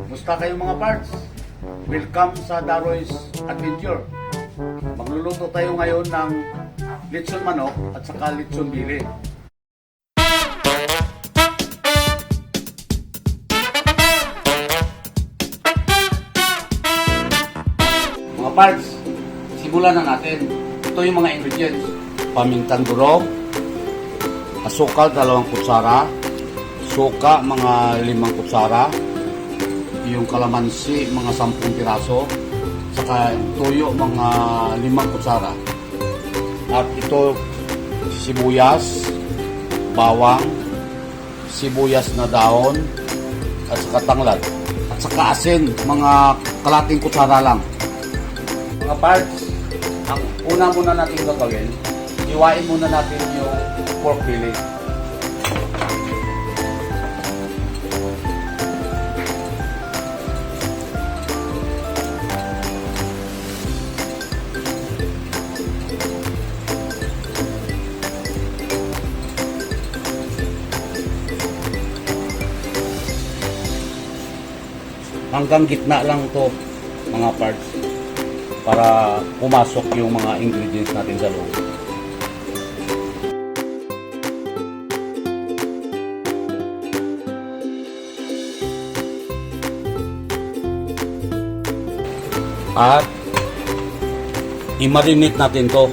Musta kayong mga parts? Welcome sa Daroy's Adventure. Magluluto tayo ngayon ng lechon manok at saka lechon bili. Mga parts, simulan na natin. Ito yung mga ingredients. Pamintang durog, asukal 2 kutsara, suka mga 5 kutsara, yung calamansi mga 10 piraso, saka tuyo mga 5 kutsara. At ito sibuyas, bawang, sibuyas na daon, at saka tanglad. At saka asin, mga kalating kutsara lang. Mga parts, ang una muna natin gagawin, iwain muna natin yung pork belly. Hanggang gitna lang to mga parts para pumasok yung mga ingredients natin sa loob. At i-marinate natin to.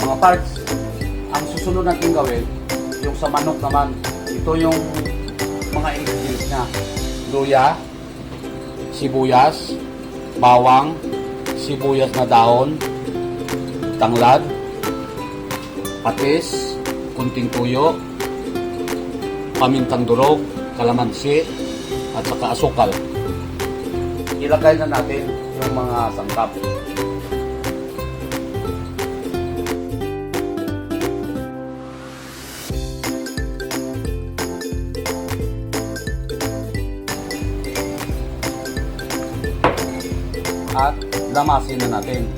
Mga parts, ang susunod natin gawin, yung sa manok naman, ito yung mga ingredients niya. Luya, sibuyas, bawang, sibuyas na daon, tanglad, patis, kunting tuyo, pamintang durog, calamansi, at saka asukal. Ilagay na natin yung mga sangkap. At lamasin na natin.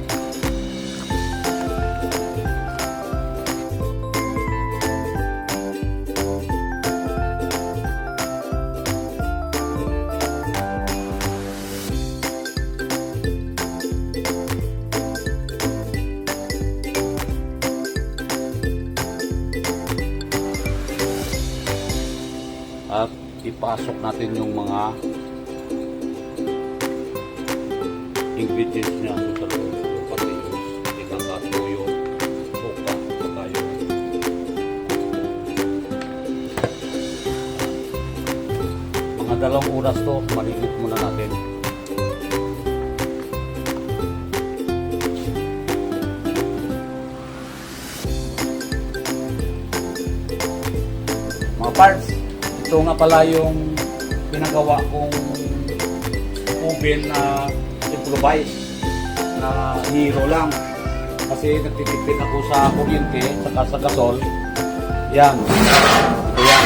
At ipasok natin yung mga ingredients niya sa loob. Yung patis, ikakatuyo, suka, saka yung mga 2 oras to, marinate muna natin. Mga parts, ito nga pala yung pinagawa kong oven na improvise na hero lang kasi nagtitipid ako sa kuryente saka sa gasol. Yan, ito yan.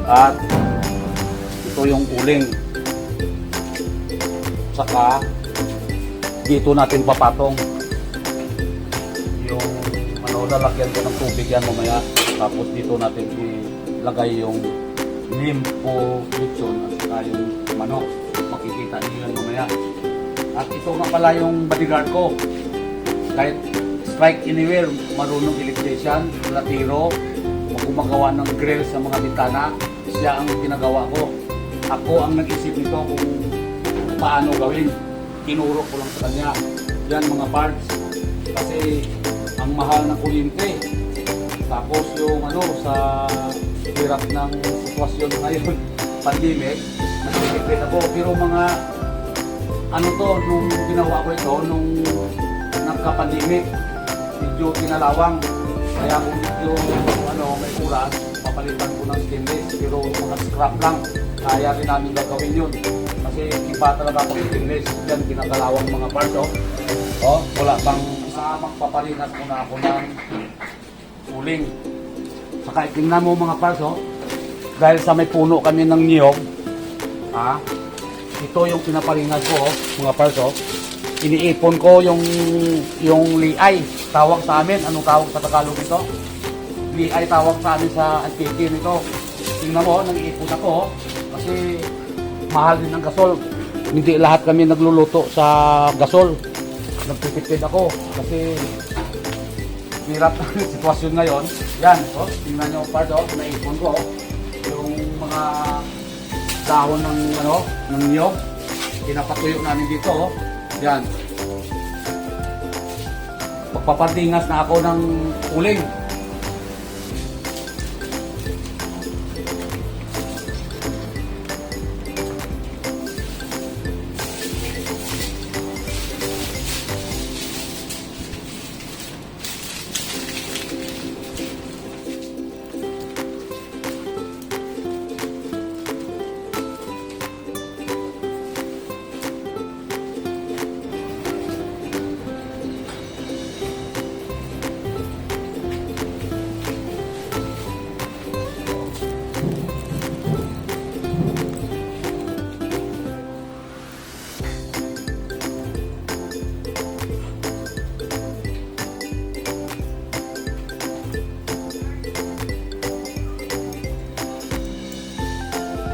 At ito yung uling, saka dito natin papatong yung lalagyan ko ng tubig yan mamaya. Tapos dito natin ilagay yung limpo lechon at saka yung manok. Makikita niyo yan mamaya. At ito nga pala yung bodyguard ko. Kahit strike anywhere, marunong electrician, latiro, gumagawa ng grill sa mga bintana, siya ang ginagawa ko. Ako ang nag-isip nito kung paano gawin. Tinuro ko lang sa kanya. Yan mga parts. Kasi ang mahal ng kuryente. Tapos yung sa hirap ng sitwasyon ngayon, pandemic, nagtitipid ako. Pero mga nung ginawa ko ito, nung nagka-pandemic, medyo kinalawang. Kaya kung medyo may oras, papalitan ko ng stainless. Pero mga scrap lang, kaya rin namin gagawin yun. Kasi iba talaga pag English. Yan, kinakalawang mga parts, oh. Oh, wala pang isamang paparinas muna ako ng uling. Saka tingnan mo mga parts, oh. Dahil sa may puno kami ng niyog, ito yung pinaparinas ko, oh, mga parts, oh. Iniipon ko yung liay. Tawag sa amin. Anong tawag sa Tagalog ito? Liay tawag sa amin sa Antiki nito. Tingnan mo, nag-iipon ako, oh. Kasi mahal din ang gasol. Hindi lahat kami nagluluto sa gasol. Nagtitipid ako kasi hirap ang sitwasyon ngayon. Yan, oh, tingnan nyo part, oh, naipon ko, oh, yung mga dahon ng ng niyog. Pinapatuyo namin dito, oh. Yan. Magpapatingas na ako ng uling.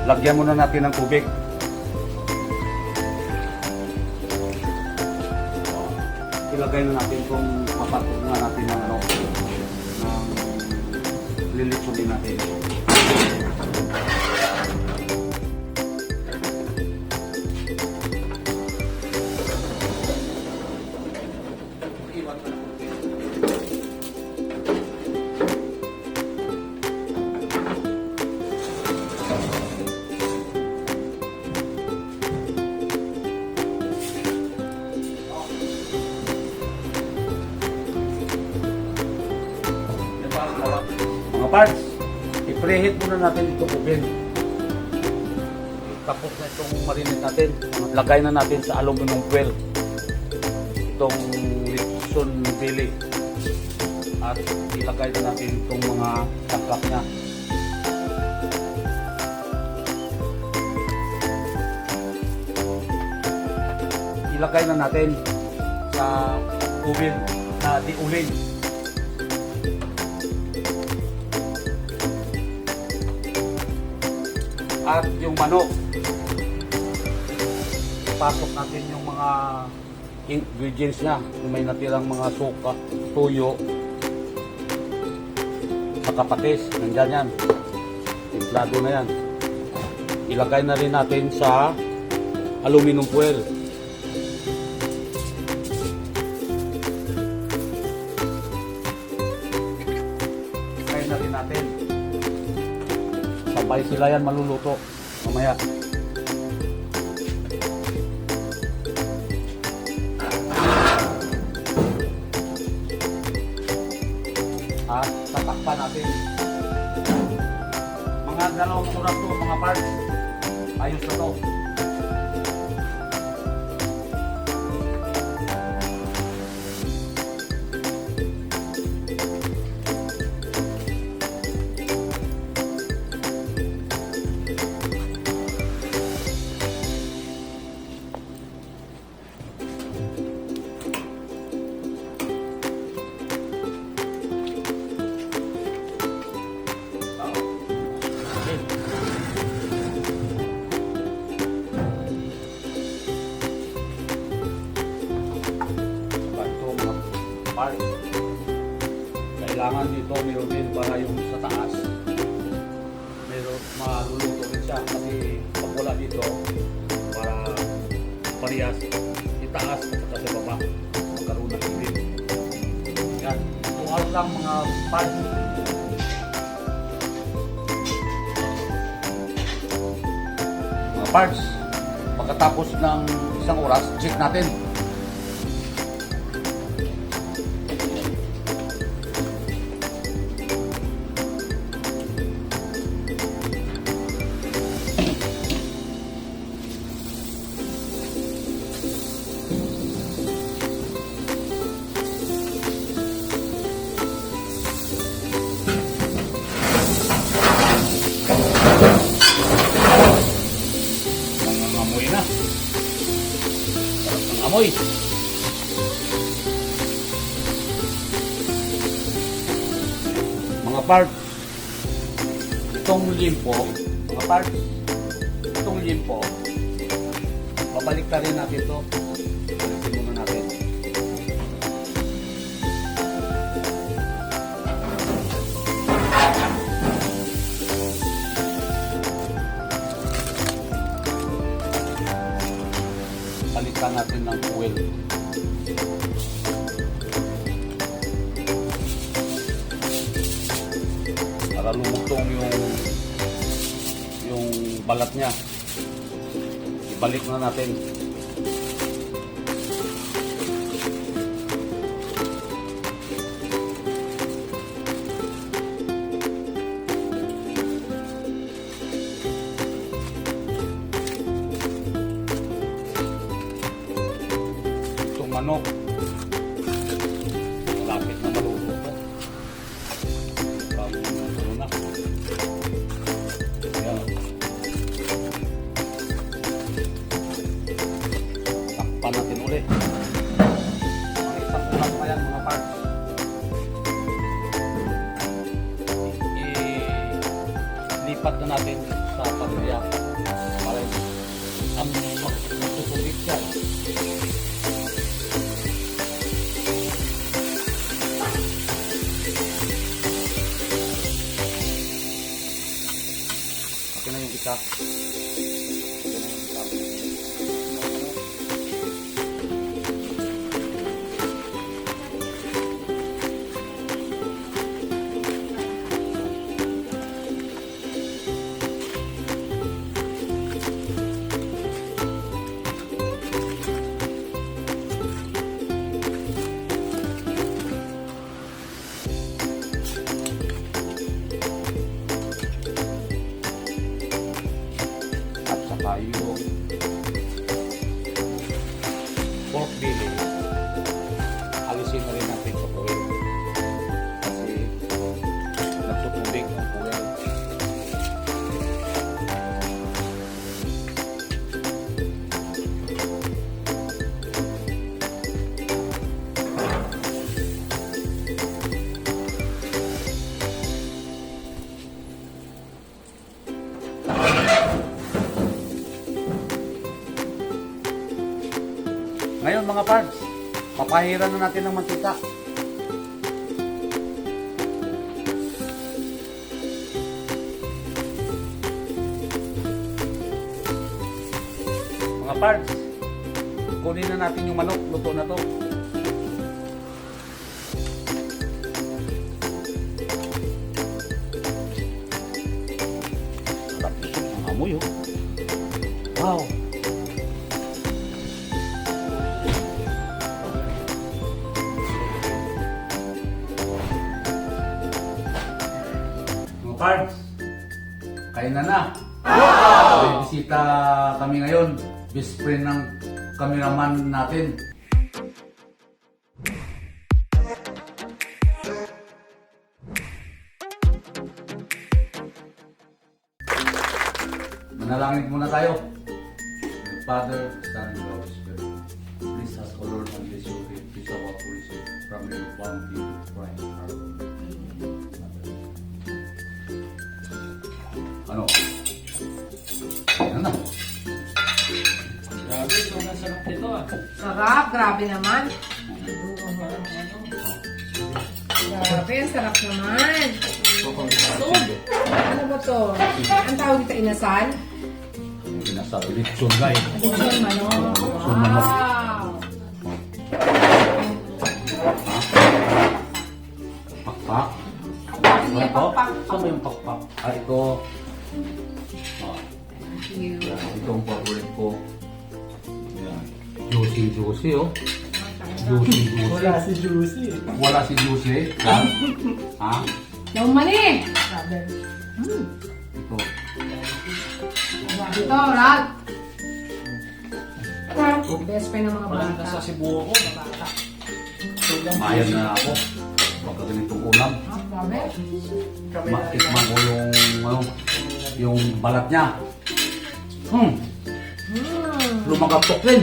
Lagyan muna natin ng tubig. Ilagay na natin kung mapatog na natin ng lilitsunin natin. Mga parts, i-preheat muna natin itong oven. Tapos na itong marinate natin. Lagay na natin sa aluminum foil itong Lechon belly. At ilagay na natin itong mga taklak niya. Ilagay na natin sa oven na diuling. At yung manok, pasok natin yung mga ingredients niya. Yung may natirang mga suka, tuyo, saka patis, nandyan yan. Timplado na yan. Ilagay na rin natin sa aluminum foil. Ilagay na rin natin. Sabay sila yan maluluto mamaya. At tatakpan natin. Mga 2 oras to mga parts. Ayos na to. Kailangan dito meron din para yung sa taas meron maluluto rin siya kasi pag wala dito para parehas itaas at saka sa baba magkaroon ng hibig. Yan, tuwal lang mga parts. Mga parts, pagkatapos ng 1 oras check natin. Amoy! Mga parts, itong limpo, babalik na rin natin ito. Balikin muna natin. Palitan natin ng oil. Para lumutong yung balat niya. Ibalik na natin. Itong manok, malapit na maluto ito. Maluto na. Ayan. Takpan natin ulit. Mga isang ulang pa yan, mga parts. Ilipat na natin sa pamilya para ang magsusubik siya. Ito na yung isa. At saka yung pork belly, alisin na rin natin sa oil kasi nagtutubig ang oil. Ngayon mga pards, papahiran na natin ng mantika. Mga pards, kunin na natin yung manok, luto na to. Tapos ang amoy oh. Wow! Parts, kain na. May bisita kami ngayon. Best friend ng cameraman natin. Manalangin muna tayo. Father, Son, and Holy Spirit. Please ask, O Lord, and bless your faith. Please our praise from your bounty, Christ our Lord. Ano? Ayan na. Grabe, sobrang sarap nito ah. Sarap, grabe naman. Grabe, sarap naman. So, ano ba to? Ang tawag dito, inasal? Yung pinasal, lechon na eh. Lechon manok. Lechon manok. Wow! Pakpak. Sige, Ano to? pakpak. Saan ba yung pakpak? Ah, ito. Thank you. Ito ang favorite ko. Yan. Juicy oh. Juicy. Wala si Juicy. Wala si Juicy. Yan. Ha? Yung mani! Grabe. Ito. Ito, Ralph. Best friend ng mga Walang bata. nasa Cebu ako. Bata. Mayan na ako. Pagka ganitong ulam. Ah, grabe. Matikman ko yung balat niya. Lumagatok rin.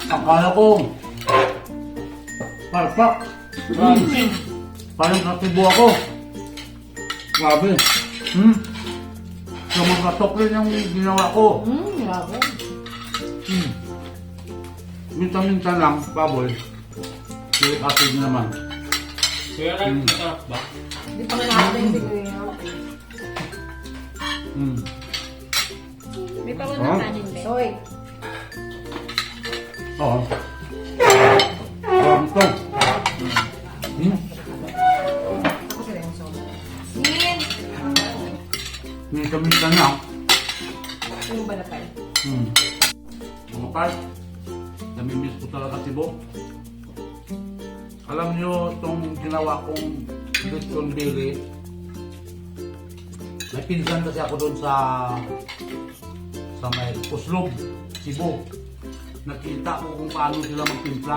Akala ko. Palpak. Parang katibo ako. Grabe. So magkatok rin yung ginawa ko. Grabe. Minta-minta lang, baboy. Silic acid naman. Kuya Ram, masarap ba? Hindi pa nga natin siguro. May pawal ng kanin, be. Soy. Oo. Ito. Ako sila yung soy. Sin! Minta-minta lang. Yung balapay. Mga part, namimiss ko talaga si Bo. Alam nyo, itong ginawa kong Lechon Belly, may pinsan kasi ako doon sa may Uslob, Cebu. Nakita ko kung paano sila magtimpla.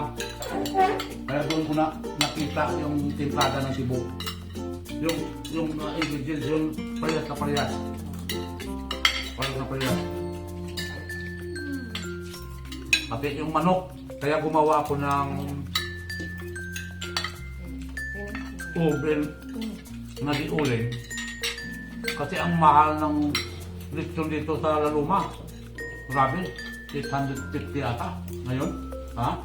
Kaya doon ko nakita yung timplada ng Cebu. Yung ingredients, yung parehas na parehas. Parehas na parehas. Pati yung manok, kaya gumawa ako ng oven na di uling. Kasi ang mahal ng lechon dito sa Laluma. Grabe, 850 ata ngayon. Ha?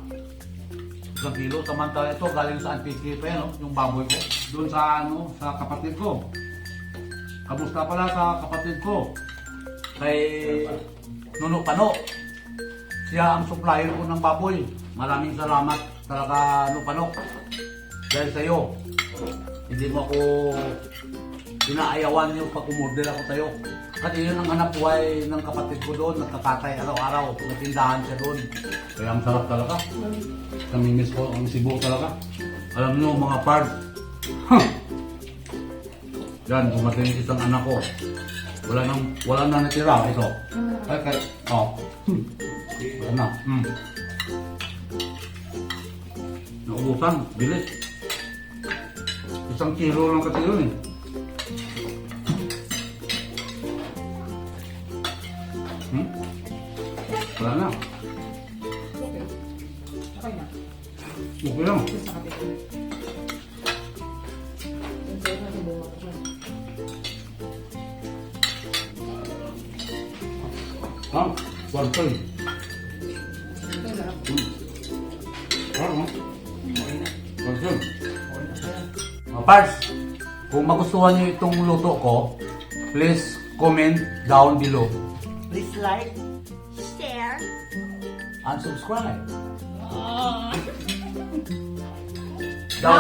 Isang kilo. Samantala ito galing sa Antique pa yan, no? Yung baboy ko. Doon sa sa kapatid ko. Kamusta pala sa kapatid ko? Kay Nuno Pano. Siya ang supplier ko ng baboy. Maraming salamat talaga, Nupanok. Dahil sa iyo, hindi mo ako inaayawan yung pag-umorder ako sa'yo. Kasi yun ang hanap buhay ng kapatid ko doon. Nagkakatay araw-araw. Natindahan siya doon. Kaya ang sarap talaga. Namimiss ko ang Cebu talaga. Alam nyo mga pards. Yan, dumating isang anak ko. Wala nang natira. Ito. Okay. Oh. Wala na. Naubusan. Bilis. 1 kilo lang kasi yun eh. Wala na. Okay na. Okay lang. Sa kapit. Yung soy na sinuha ko. Ha? Wartoy. Ito lang. Ano? Wartoy. Mga parts, kung magustuhan nyo itong luto ko, please comment down below. Please like, share, And subscribe. oh. Down